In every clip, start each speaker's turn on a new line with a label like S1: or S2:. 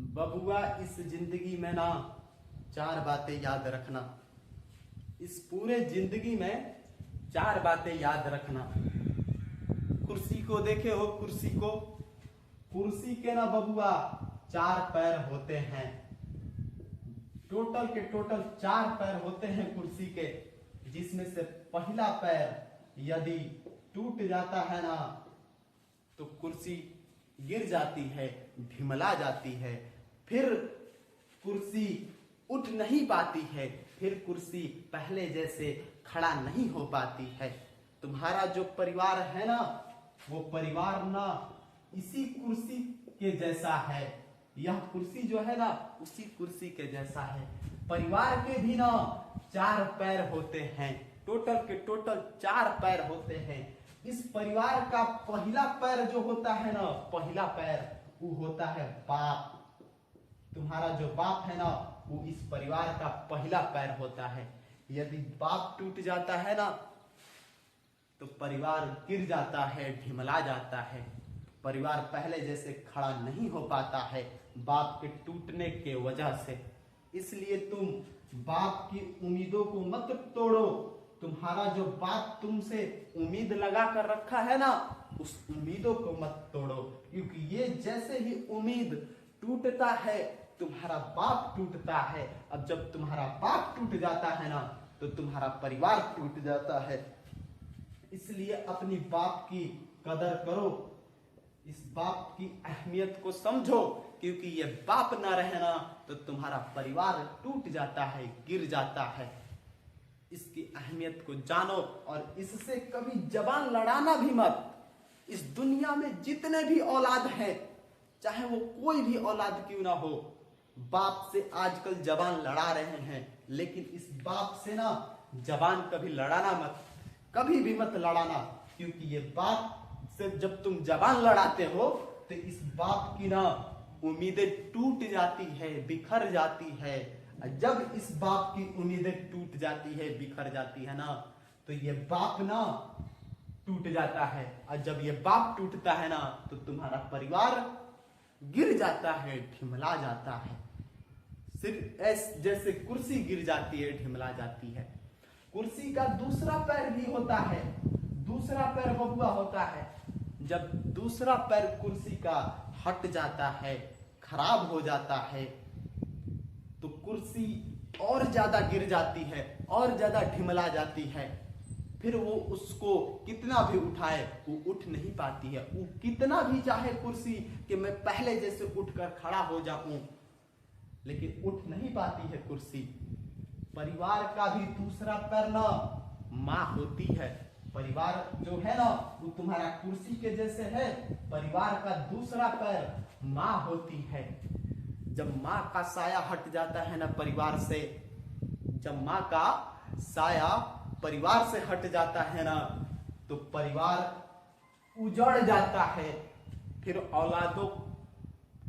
S1: बबुआ इस जिंदगी में ना चार बातें याद रखना। इस पूरे जिंदगी में चार बातें याद रखना। कुर्सी को देखे हो, कुर्सी को, कुर्सी के ना बबुआ चार पैर होते हैं। टोटल के टोटल चार पैर होते हैं कुर्सी के, जिसमें से पहला पैर यदि टूट जाता है ना तो कुर्सी गिर जाती है, ढिमला जाती है, फिर कुर्सी उठ नहीं पाती है, फिर कुर्सी पहले जैसे खड़ा नहीं हो पाती है। तुम्हारा जो परिवार है ना, वो परिवार ना इसी कुर्सी के जैसा है। यह कुर्सी जो है ना उसी कुर्सी के जैसा है। परिवार के भी ना चार पैर होते हैं, टोटल के टोटल चार पैर होते हैं। इस परिवार का पहला पैर जो होता है ना, पहला पैर वो होता है बाप। तुम्हारा जो बाप है ना वो इस परिवार का पहला पैर होता है। यदि बाप टूट जाता है ना तो परिवार गिर जाता है, ढिमला जाता है। परिवार पहले जैसे खड़ा नहीं हो पाता है बाप के टूटने के वजह से। इसलिए तुम बाप की उम्मीदों को मत तोड़ो। तुम्हारा जो बाप तुमसे उम्मीद लगा कर रखा है ना, उस उम्मीदों को मत तोड़ो, क्योंकि ये जैसे ही उम्मीद टूटता है तुम्हारा बाप टूटता है। अब जब तुम्हारा बाप टूट जाता है ना तो तुम्हारा परिवार टूट जाता है। इसलिए अपनी बाप की कदर करो, इस बाप की अहमियत को समझो, क्योंकि ये बाप ना रहना तो तुम्हारा परिवार टूट जाता है, गिर जाता है। इसकी अहमियत को जानो और इससे कभी जबान लड़ाना भी मत। इस दुनिया में जितने भी औलाद हैं, चाहे वो कोई भी औलाद क्यों ना हो, बाप से आजकल जबान लड़ा रहे हैं, लेकिन इस बाप से ना जबान कभी लड़ाना मत, कभी भी मत लड़ाना। क्योंकि ये बाप से जब तुम जबान लड़ाते हो तो इस बाप की ना उम्मीदें टूट जाती है, बिखर जाती है। जब इस बाप की उम्मीदें टूट जाती है, बिखर जाती है ना, तो ये बाप ना टूट जाता है। और जब ये बाप टूटता है ना तो तुम्हारा परिवार गिर जाता है, ढिमला जाता है। सिर्फ ऐसे जैसे कुर्सी गिर जाती है, ढिमला जाती है। कुर्सी का दूसरा पैर भी होता है। दूसरा पैर बबुआ होता है। जब दूसरा पैर कुर्सी का हट जाता है, खराब हो जाता है, तो कुर्सी और ज्यादा गिर जाती है, और ज्यादा ढिमला जाती है। फिर वो उसको कितना भी उठाए वो उठ नहीं पाती है। वो कितना भी चाहे कुर्सी कि मैं पहले जैसे उठकर खड़ा हो जाऊं, लेकिन उठ नहीं पाती है कुर्सी। परिवार का भी दूसरा पैर ना माँ होती है। परिवार जो है ना वो तुम्हारा कुर्सी के जैसे है। परिवार का दूसरा पैर माँ होती है। जब माँ का साया हट जाता है ना परिवार से, जब माँ का साया परिवार से हट जाता है ना तो परिवार उजड़ जाता है। फिर औलादों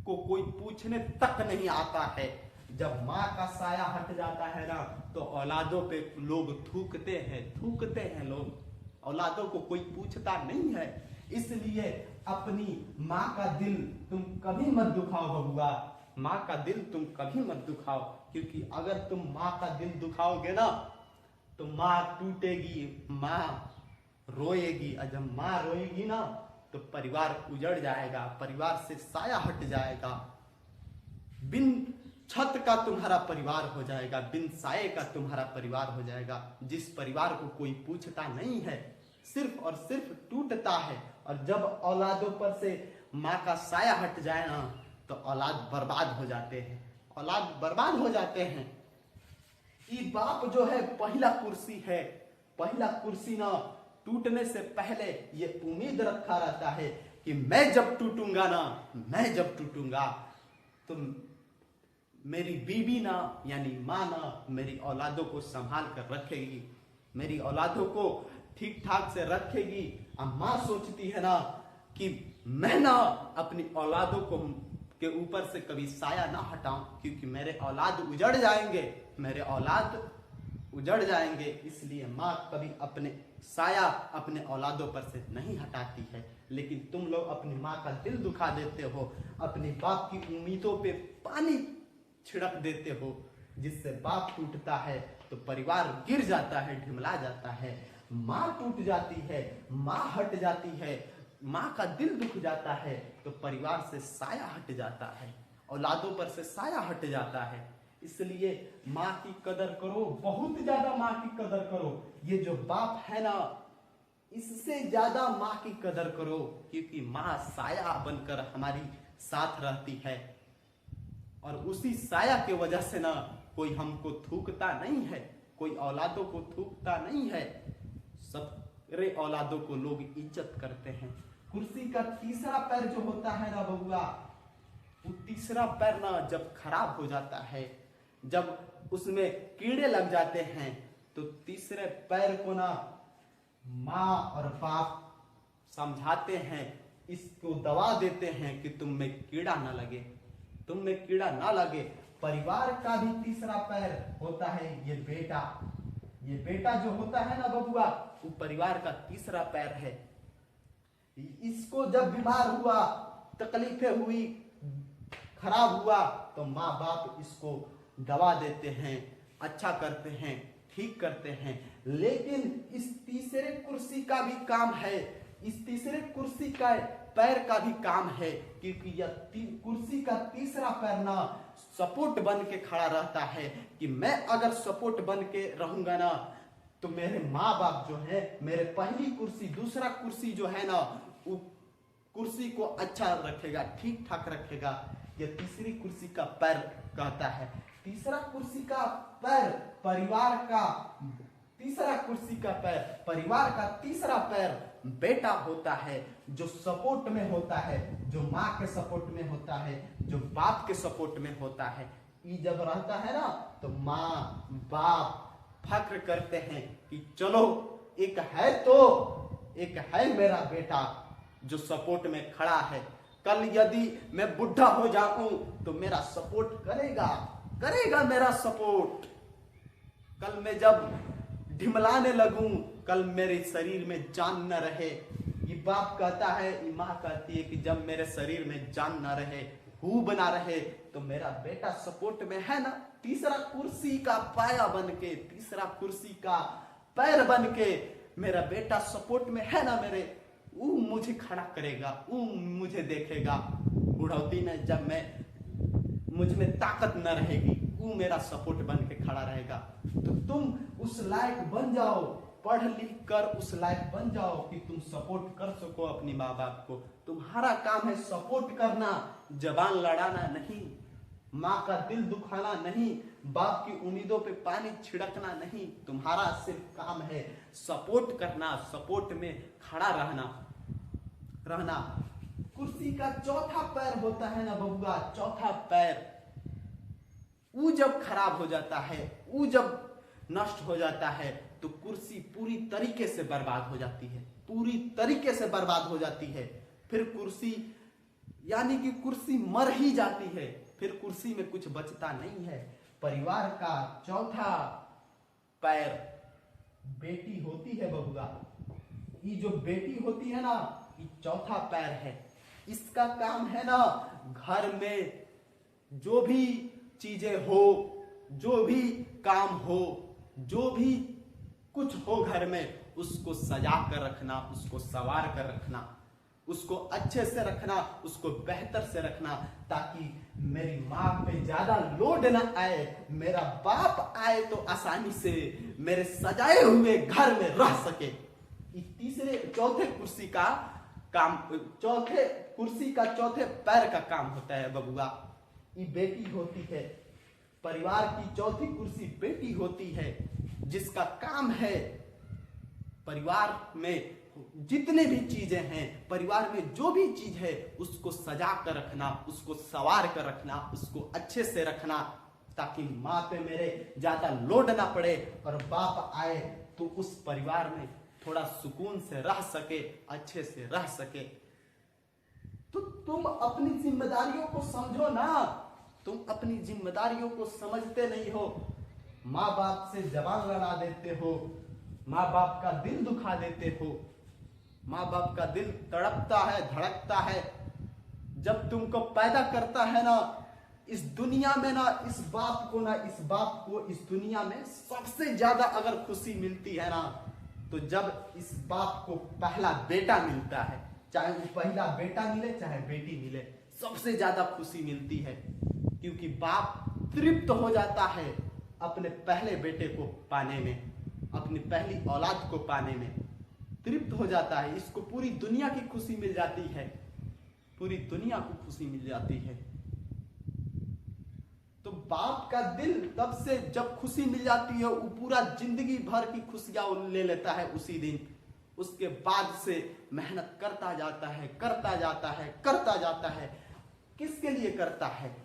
S1: को कोई पूछने तक नहीं आता है। जब माँ का साया हट जाता है ना तो औलादों पे लोग थूकते हैं लोग। औलादों को कोई पूछता नहीं है। इसलिए अपनी माँ का दिल तुम कभी मत दुखाओ बबुआ। माँ का दिल तुम कभी मत दुखाओ, क्योंकि अगर तुम माँ का दिल दुखाओगे ना तो माँ टूटेगी, माँ रोएगी। और जब माँ रोएगी ना तो परिवार उजड़ जाएगा, परिवार से साया हट जाएगा। बिन छत का तुम्हारा परिवार हो जाएगा, बिन साये का तुम्हारा परिवार हो जाएगा। जिस परिवार को कोई पूछता नहीं है, सिर्फ और सिर्फ टूटता है। और जब औलादों पर से माँ का साया हट जाए ना तो औलाद बर्बाद हो जाते हैं, औलाद बर्बाद हो जाते हैं। ये बाप जो है पहला कुर्सी है। पहला कुर्सी ना टूटने से पहले ये उम्मीद रखा रहता है कि मैं जब टूटूंगा ना, मैं जब टूटूंगा तो मेरी बीवी ना यानी माँ ना मेरी औलादों को संभाल कर रखेगी, मेरी औलादों को ठीक ठाक से रखेगी। अब माँ सोचती है ना कि मैं ना अपनी औलादों को के ऊपर से कभी साया ना हटाऊं, क्योंकि मेरे औलाद उजड़ जाएंगे, मेरे औलाद उजड़ जाएंगे। इसलिए माँ कभी अपने साया अपने औलादों पर से नहीं हटाती है, लेकिन तुम लोग अपनी माँ का दिल दुखा देते हो, अपने बाप की उम्मीदों पे पानी छिड़क देते हो, जिससे बाप टूटता है तो परिवार गिर जाता है, ढिमला जाता है। माँ टूट जाती है, माँ हट जाती है, माँ का दिल दुख जाता है तो परिवार से साया हट जाता है, औलादों पर से साया हट जाता है। इसलिए माँ की कदर करो, बहुत ज्यादा माँ की कदर करो। ये जो बाप है ना, इससे ज्यादा माँ की कदर करो, क्योंकि माँ साया बनकर हमारी साथ रहती है, और उसी साया के वजह से ना कोई हमको थूकता नहीं है, कोई औलादों को थूकता नहीं है, सबरे औलादों को लोग इज्जत करते हैं। कुर्सी का तीसरा पैर जो होता है ना बबुआ, वो तीसरा पैर ना जब खराब हो जाता है, जब उसमें कीड़े लग जाते हैं, तो तीसरे पैर को ना माँ और बाप समझाते हैं, इसको दवा देते हैं कि तुम में कीड़ा ना लगे, तुम में कीड़ा ना लगे। परिवार का भी तीसरा पैर होता है ये बेटा। ये बेटा जो होता है ना बबुआ, वो परिवार का तीसरा पैर है। इसको जब बीमार हुआ, तकलीफें हुई, खराब हुआ, तो माँ बाप इसको दवा देते हैं, अच्छा करते हैं, ठीक करते हैं। लेकिन इस तीसरे कुर्सी का भी काम है, इस तीसरे कुर्सी का पैर का भी काम है, क्योंकि यह कुर्सी का तीसरा पैर ना सपोर्ट बन के खड़ा रहता है, कि मैं अगर सपोर्ट बन के रहूंगा ना, तो मेरे माँ बाप जो है, मेरे पहली कुर्सी, दूसरा कुर्सी जो है ना, वो कुर्सी को अच्छा रखेगा, ठीक ठाक रखेगा। यह तीसरी कुर्सी का पैर कहता है। तीसरा कुर्सी का पैर परिवार का, तीसरा कुर्सी का पैर परिवार का तीसरा पैर बेटा होता है, जो सपोर्ट में होता है, जो माँ के सपोर्ट में होता है, जो बाप के सपोर्ट में होता है। ये जब रहता है ना, तो माँ बाप फक्र करते हैं कि चलो एक है मेरा बेटा जो सपोर्ट में खड़ा है। कल यदि मैं बुढ़ा हो जाऊं तो मेरा सपोर्ट करेगा मेरा सपोर्ट। कल मैं जब ढिमलाने लगूं, कल मेरे शरीर में जान न रहे, ये बाप कहता है, ये माँ कहती है कि जब मेरे शरीर में जान न रहे, हू बना रहे, तो मेरा बेटा सपोर्ट में है ना, तीसरा कुर्सी का पाया बन के, तीसरा कुर्सी का पैर बन के मेरा बेटा सपोर्ट में है ना मेरे, वो मुझे खड़ा करेगा, वो मुझे देखेगा। बुढ़ौती में जब मैं मुझ में ताकत न रहेगी, वो मेरा सपोर्ट बन के खड़ा रहेगा। तो तुम उस लायक बन जाओ, पढ़ लिख कर उस लायक बन जाओ कि तुम सपोर्ट कर सको अपनी माँ बाप को। तुम्हारा काम है सपोर्ट करना, जबान लड़ाना नहीं, माँ का दिल दुखाना नहीं, बाप की उम्मीदों पे पानी छिड़कना नहीं। तुम्हारा सिर्फ काम है सपोर्ट करना, सपोर्ट में खड़ा रहना। कुर्सी का चौथा पैर होता है ना बबुआ, चौथा पैर, वो जब खराब हो जाता है, वो जब नष्ट हो जाता है, तो कुर्सी पूरी तरीके से बर्बाद हो जाती है, पूरी तरीके से बर्बाद हो जाती है। फिर कुर्सी, यानी कि कुर्सी मर ही जाती है, फिर कुर्सी में कुछ बचता नहीं है। परिवार का चौथा पैर बेटी होती है बबुआ। ये जो बेटी होती है ना, ये चौथा पैर है। इसका काम है ना, घर में जो भी चीजें हो, जो भी काम हो, जो भी कुछ हो घर में, उसको सजा कर रखना, उसको संवार कर रखना, उसको अच्छे से रखना, उसको बेहतर से रखना, ताकि मेरी माँ पे ज्यादा लोड ना आए, मेरा बाप आए तो आसानी से मेरे सजाए हुए घर में रह सके। चौथे कुर्सी का काम, चौथे कुर्सी का चौथे पैर का काम होता है बबुआ, ये बेटी होती है। परिवार की चौथी कुर्सी बेटी होती है, जिसका काम है परिवार में जितने भी चीजें हैं, परिवार में जो भी चीज है, उसको सजा कर रखना, उसको संवार कर रखना, उसको अच्छे से रखना, ताकि माँ पे मेरे ज्यादा लोड ना पड़े, और बाप आए तो उस परिवार में थोड़ा सुकून से रह सके, अच्छे से रह सके। तो तुम अपनी जिम्मेदारियों को समझो ना, तुम अपनी जिम्मेदारियों को समझते नहीं हो, माँ बाप से जबान लड़ा देते हो, माँ बाप का दिल दुखा देते हो। माँ बाप का दिल तड़पता है, धड़कता है जब तुमको पैदा करता है ना इस दुनिया में ना, इस बाप को इस दुनिया में सबसे ज्यादा अगर खुशी मिलती है ना तो जब इस बाप को पहला बेटा मिलता है, चाहे वो पहला बेटा मिले चाहे बेटी मिले, सबसे ज्यादा खुशी मिलती है। क्योंकि बाप तृप्त हो जाता है अपने पहले बेटे को पाने में, अपनी पहली औलाद को पाने में तृप्त हो जाता है। इसको पूरी दुनिया की खुशी मिल जाती है, पूरी दुनिया को खुशी मिल जाती है। तो बाप का दिल तब से जब खुशी मिल जाती है वो पूरा जिंदगी भर की खुशियां ले लेता है उसी दिन। उसके बाद से मेहनत करता जाता है, करता जाता है, करता जाता है। किसके लिए करता है?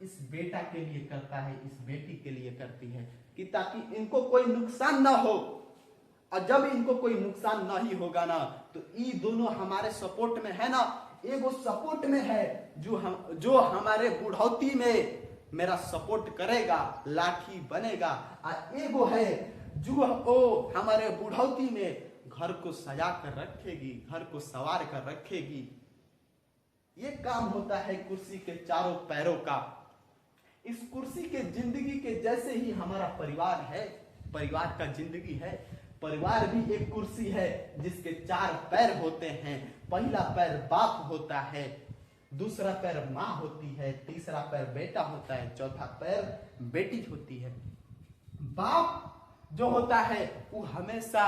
S1: इस बेटा के लिए करता है, इस बेटी के लिए करती है कि ताकि इनको कोई नुकसान ना हो। और जब इनको कोई नुकसान नहीं होगा ना तो ये दोनों हमारे सपोर्ट में है ना, एगो सपोर्ट में है जो हमारे बुढ़ौती में मेरा सपोर्ट करेगा, लाठी बनेगा। और एगो है जो हमारे बुढ़ौती में घर को सजा कर रखेगी, घर को संवार कर रखेगी। ये काम होता है कुर्सी के चारों पैरों का। इस कुर्सी के जिंदगी के जैसे ही हमारा परिवार है, परिवार का जिंदगी है। परिवार भी एक कुर्सी है जिसके 4 पैर होते हैं। पहला पैर बाप होता है, दूसरा पैर माँ होती है, तीसरा पैर बेटा होता है, चौथा पैर बेटी होती है। बाप जो होता है वो हमेशा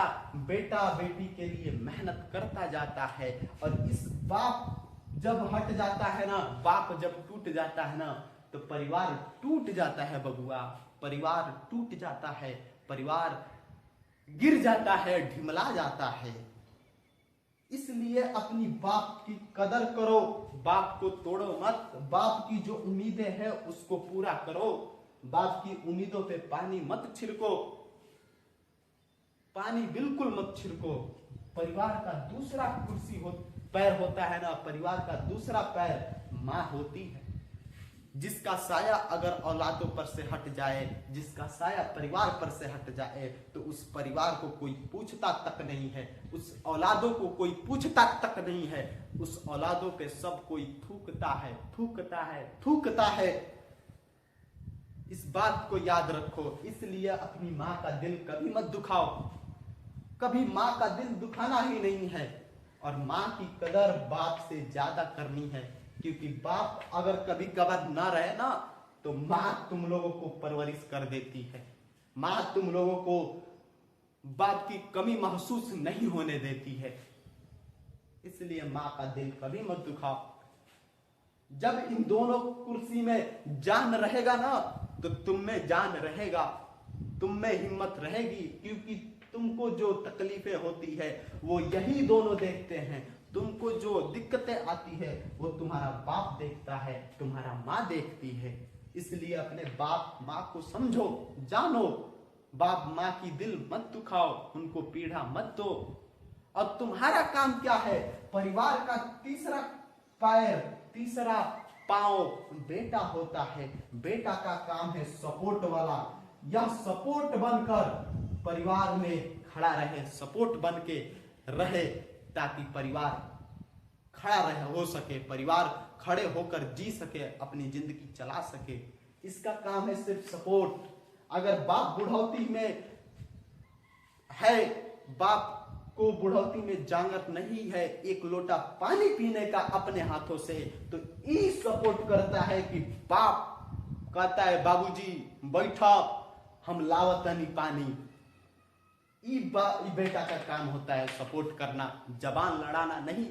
S1: बेटा बेटी के लिए मेहनत करता जाता है। और इस बाप जब हट जाता है ना, बाप जब टूट जाता है ना तो परिवार टूट जाता है बबुआ, परिवार टूट जाता है, परिवार गिर जाता है, ढिमला जाता है। इसलिए अपनी बाप की कदर करो, बाप को तोड़ो मत। बाप की जो उम्मीदें हैं उसको पूरा करो, बाप की उम्मीदों पे पानी मत छिड़को, पानी बिल्कुल मत छिड़को। परिवार का दूसरा पैर होता है ना, परिवार का दूसरा पैर माँ होती है, जिसका साया अगर औलादों पर से हट जाए, जिसका साया परिवार पर से हट जाए तो उस परिवार को कोई पूछता तक नहीं है, उस औलादों को कोई पूछता तक नहीं है। उस औलादों पे सब कोई थूकता है, थूकता है, थूकता है। इस बात को याद रखो। इसलिए अपनी माँ का दिल कभी मत दुखाओ, कभी माँ का दिल दुखाना ही नहीं है। और माँ की कदर बाप से ज्यादा करनी है, क्योंकि बाप अगर कभी कभार ना रहे ना तो माँ तुम लोगों को परवरिश कर देती है, माँ तुम लोगों को बाप की कमी महसूस नहीं होने देती है। इसलिए माँ का दिल कभी मत दुखाओ। जब इन दोनों कुर्सी में जान रहेगा ना तो तुम में जान रहेगा, तुम में हिम्मत रहेगी। क्योंकि तुमको जो तकलीफें होती है वो यही दोनों देखते हैं। तुमको जो दिक्कतें आती है वो तुम्हारा बाप देखता है, तुम्हारा माँ देखती है। इसलिए अपने बाप माँ को समझो, जानो। बाप माँ की दिल मत दुखाओ, उनको पीड़ा मत दो। और तुम्हारा काम क्या है? परिवार का तीसरा पैर, तीसरा पांव बेटा होता है। बेटा का काम है सपोर्ट वाला। यह सपोर्ट बनकर परिवार में खड़ा रहे, सपोर्ट बन के रहे, ताकि परिवार खड़ा रहे हो सके, परिवार खड़े होकर जी सके, अपनी जिंदगी चला सके। इसका काम है सिर्फ सपोर्ट। अगर बाप बुढ़ौती में है, बाप को बुढ़ौती में जांगत नहीं है एक लोटा पानी पीने का अपने हाथों से, तो ये सपोर्ट करता है कि बाप कहता है बाबूजी बैठा, हम लावतनी पानी। बेटा का काम होता है सपोर्ट करना, जबान लड़ाना नहीं,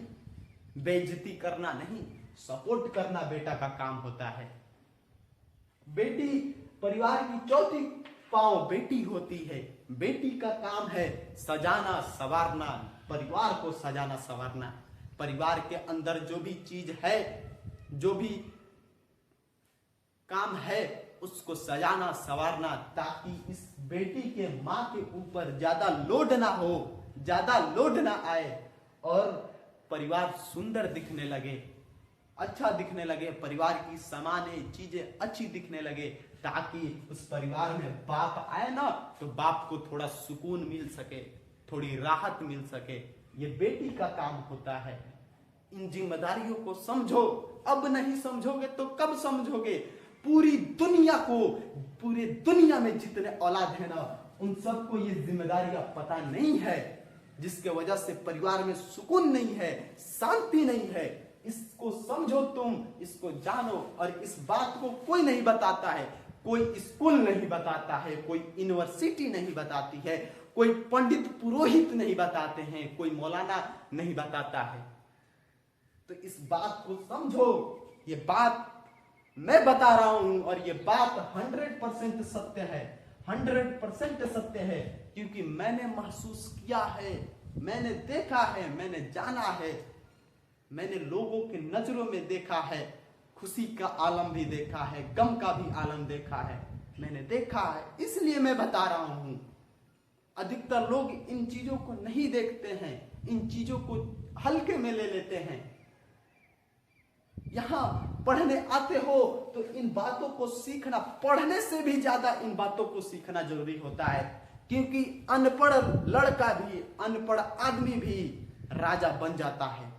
S1: बेइज्जती करना नहीं, सपोर्ट करना बेटा का काम होता है। बेटी परिवार की चौथी पांव बेटी होती है। बेटी का काम है सजाना संवारना, परिवार को सजाना संवारना। परिवार के अंदर जो भी चीज है, जो भी काम है, उसको सजाना संवारना, ताकि इस बेटी के माँ के ऊपर ज्यादा लोड ना हो, ज्यादा लोड ना आए और परिवार सुंदर दिखने लगे। अच्छा दिखने लगे, परिवार की सामान्य चीजें अच्छी दिखने लगे, ताकि उस परिवार में बाप आए ना तो बाप को थोड़ा सुकून मिल सके, थोड़ी राहत मिल सके। ये बेटी का काम होता है। इन जिम्मेदारियों को समझो। अब नहीं समझोगे तो कब समझोगे? पूरी दुनिया को, पूरे दुनिया में जितने औलाद है ना, उन सबको ये जिम्मेदारियां पता नहीं है, जिसके वजह से परिवार में सुकून नहीं है, शांति नहीं है। इसको समझो, तुम इसको जानो। और इस बात को कोई नहीं बताता है, कोई स्कूल नहीं बताता है, कोई यूनिवर्सिटी नहीं बताती है, कोई पंडित पुरोहित नहीं बताते हैं, कोई मौलाना नहीं बताता है। तो इस बात को समझो। ये बात मैं बता रहा हूं और ये बात 100% सत्य है, 100% सत्य है, क्योंकि मैंने महसूस किया है, मैंने देखा है, मैंने जाना है, मैंने लोगों के नजरों में देखा है, खुशी का आलम भी देखा है, गम का भी आलम देखा है, मैंने देखा है, इसलिए मैं बता रहा हूं। अधिकतर लोग इन चीजों को नहीं देखते हैं, इन चीजों को हल्के में ले लेते हैं। यहां पढ़ने आते हो तो इन बातों को सीखना, पढ़ने से भी ज्यादा इन बातों को सीखना जरूरी होता है, क्योंकि अनपढ़ लड़का भी, अनपढ़ आदमी भी राजा बन जाता है।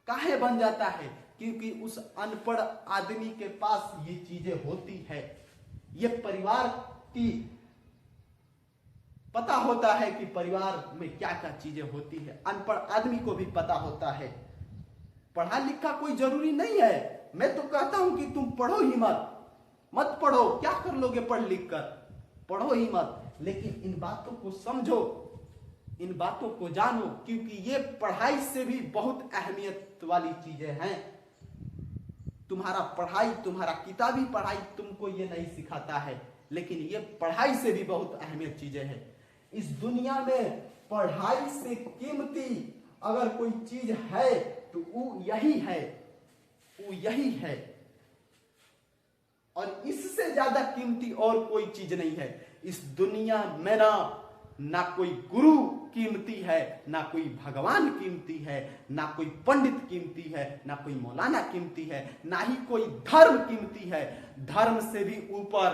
S1: काहे बन जाता है? क्योंकि उस अनपढ़ आदमी के पास ये चीजें होती है, ये परिवार की पता होता है कि परिवार में क्या क्या चीजें होती है। अनपढ़ आदमी को भी पता होता है। पढ़ा लिखा कोई जरूरी नहीं है। मैं तो कहता हूं कि तुम पढ़ो ही मत पढ़ो, क्या कर लोगे पढ़ लिख कर? पढ़ो ही मत, लेकिन इन बातों को समझो, इन बातों को जानो, क्योंकि ये पढ़ाई से भी बहुत अहमियत वाली चीजें हैं। तुम्हारा पढ़ाई, तुम्हारा किताबी पढ़ाई तुमको ये नहीं सिखाता है, लेकिन ये पढ़ाई से भी बहुत अहमियत चीजें हैं। इस दुनिया में पढ़ाई से कीमती अगर कोई चीज है तो वो यही है, वो यही है, और इससे ज्यादा कीमती और कोई चीज नहीं है। इस दुनिया में ना कोई गुरु कीमती है, ना कोई भगवान कीमती है, ना कोई पंडित कीमती है, ना कोई मौलाना कीमती है, ना ही कोई धर्म कीमती है। धर्म से भी ऊपर,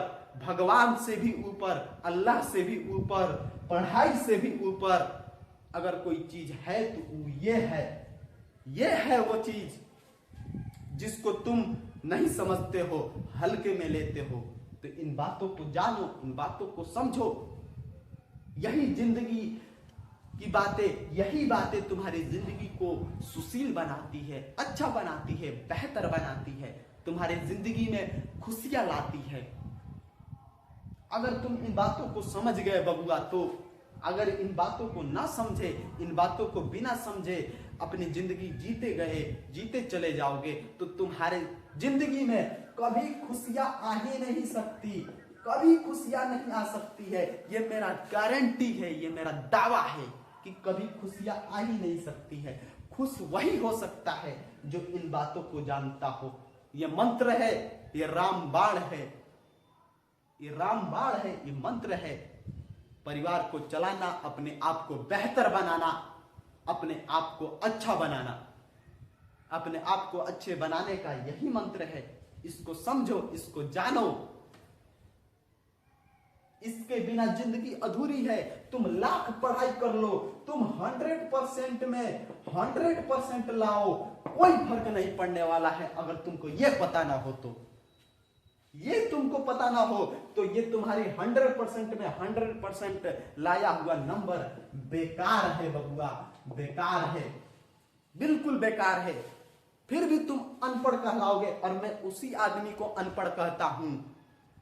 S1: भगवान से भी ऊपर, अल्लाह से भी ऊपर, पढ़ाई से भी ऊपर अगर कोई चीज है तो वो ये है वो चीज जिसको तुम नहीं समझते हो, हल्के में लेते हो। तो इन बातों को जानो, इन बातों को समझो। यही जिंदगी की बातें, यही बातें तुम्हारी जिंदगी को सुशील बनाती है, अच्छा बनाती है, बेहतर बनाती है, तुम्हारे जिंदगी में खुशियां लाती है। अगर तुम इन बातों को समझ गए बबुआ, तो अगर इन बातों को ना समझे, इन बातों को बिना समझे अपनी जिंदगी जीते गए, जीते चले जाओगे, तो तुम्हारे जिंदगी में कभी खुशियां आ ही नहीं सकती, कभी खुशियां नहीं आ सकती है। ये मेरा गारंटी है, ये मेरा दावा है कि कभी खुशियां आ ही नहीं सकती है। खुश वही हो सकता है जो इन बातों को जानता हो। ये मंत्र है, ये रामबाण है, ये रामबाण है, ये मंत्र है। परिवार को चलाना, अपने आप को बेहतर बनाना, अपने आप को अच्छा बनाना, अपने आप को अच्छे बनाने का यही मंत्र है। इसको समझो, इसको जानो। इसके बिना जिंदगी अधूरी है। तुम लाख पढ़ाई कर लो, तुम 100% में 100% लाओ, कोई फर्क नहीं पड़ने वाला है। अगर तुमको ये पता ना हो तो, ये तुमको पता ना हो तो ये तुम्हारी 100% में 100% लाया हुआ नंबर बेकार है बबुआ, बेकार है, बिल्कुल बेकार है। फिर भी तुम अनपढ़ कहलाओगे, और मैं उसी आदमी को अनपढ़ कहता हूं।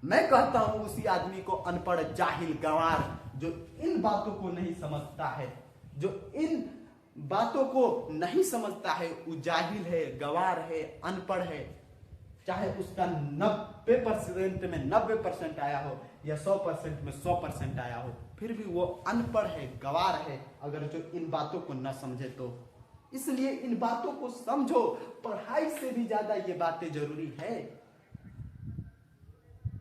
S1: मैं कहता हूं उसी आदमी को अनपढ़, जाहिल, गंवार, जो इन बातों को नहीं समझता है, जो इन बातों को नहीं समझता है, वो जाहिल है, गंवार है, अनपढ़ है। चाहे उसका 90% में 90% आया हो या 100% में 100% आया हो, फिर भी वो अनपढ़ है, गंवार है, अगर जो इन बातों को न समझे तो। इसलिए इन बातों को समझो। पढ़ाई से भी ज्यादा ये बातें जरूरी है।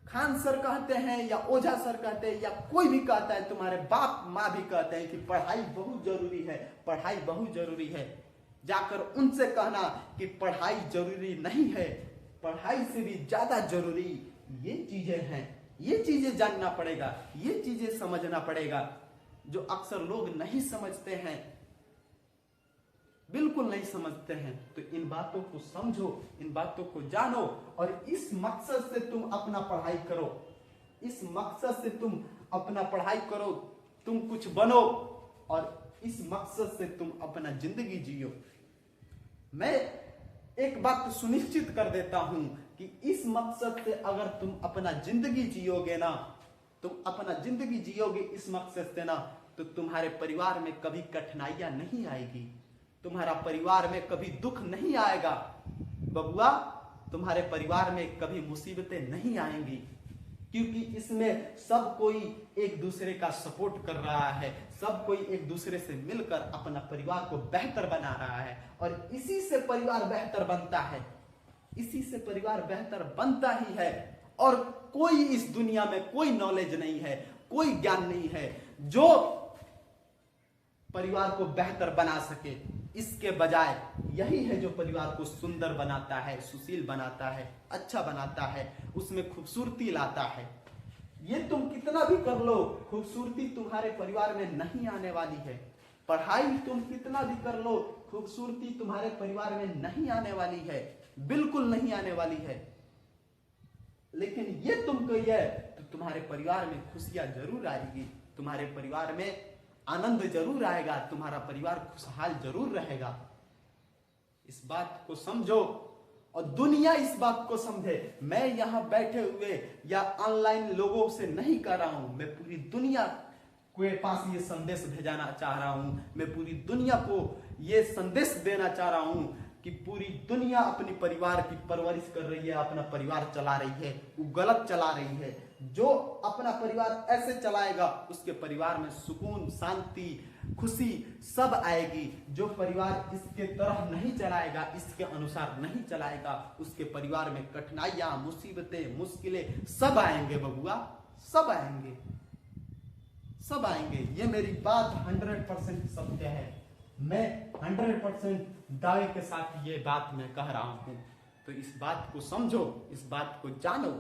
S1: खान सर कहते हैं या ओझा सर कहते हैं या कोई भी कहता है, तुम्हारे बाप माँ भी कहते हैं कि पढ़ाई बहुत जरूरी है, पढ़ाई बहुत जरूरी है। जाकर उनसे कहना कि पढ़ाई जरूरी नहीं है, पढ़ाई से भी ज्यादा जरूरी ये चीजें हैं। ये चीजें जानना पड़ेगा, ये चीजें समझना पड़ेगा जो अक्सर लोग नहीं समझते हैं, बिल्कुल नहीं समझते हैं। तो इन बातों को समझो, इन बातों को जानो और इस मकसद से तुम अपना पढ़ाई करो, इस मकसद से तुम अपना पढ़ाई करो, तुम कुछ बनो और इस मकसद से तुम अपना जिंदगी जियो। मैं एक बात सुनिश्चित कर देता हूं कि इस मकसद से अगर तुम अपना जिंदगी जियोगे ना, तुम अपना जिंदगी जियोगे इस मकसद से ना, तो तुम्हारे परिवार में कभी कठिनाइयां नहीं आएगी, तुम्हारा परिवार में कभी दुख नहीं आएगा बबुआ, तुम्हारे परिवार में कभी मुसीबतें नहीं आएंगी, क्योंकि इसमें सब कोई एक दूसरे का सपोर्ट कर रहा है, सब कोई एक दूसरे से मिलकर अपना परिवार को बेहतर बना रहा है और इसी से परिवार बेहतर बनता है, इसी से परिवार बेहतर बनता ही है। और कोई इस दुनिया में कोई नॉलेज नहीं है, कोई ज्ञान नहीं है जो परिवार को बेहतर बना सके। इसके बजाय यही है जो परिवार को सुंदर बनाता है, सुशील बनाता है, अच्छा बनाता है, उसमें खूबसूरती लाता है। ये तुम कितना भी कर लो, खूबसूरती तुम्हारे परिवार में नहीं आने वाली है। पढ़ाई तुम कितना भी कर लो, खूबसूरती तुम्हारे परिवार में नहीं आने वाली है, बिल्कुल नहीं आने वाली है। लेकिन ये तुम कहिए तो तुम्हारे परिवार में खुशियां जरूर आएगी, तुम्हारे परिवार में आनंद जरूर आएगा, तुम्हारा परिवार खुशहाल जरूर रहेगा। इस बात को समझो और दुनिया इस बात को समझे। मैं यहां बैठे हुए या ऑनलाइन लोगों से नहीं कह रहा हूं, मैं पूरी दुनिया के पास ये संदेश भेजाना चाह रहा हूं, मैं पूरी दुनिया को ये संदेश देना चाह रहा हूं कि पूरी दुनिया अपनी परिवार की परवरिश कर रही है, अपना परिवार चला रही है, वो गलत चला रही है। जो अपना परिवार ऐसे चलाएगा उसके परिवार में सुकून, शांति, खुशी सब आएगी। जो परिवार इसके तरह नहीं चलाएगा, इसके अनुसार नहीं चलाएगा, उसके परिवार में कठिनाइयां, मुसीबतें, मुश्किलें सब आएंगे बबुआ, सब आएंगे, सब आएंगे। ये मेरी बात 100% सत्य है, मैं 100% दावे के साथ ये बात मैं कह रहा हूं। तो इस बात को समझो, इस बात को जानो।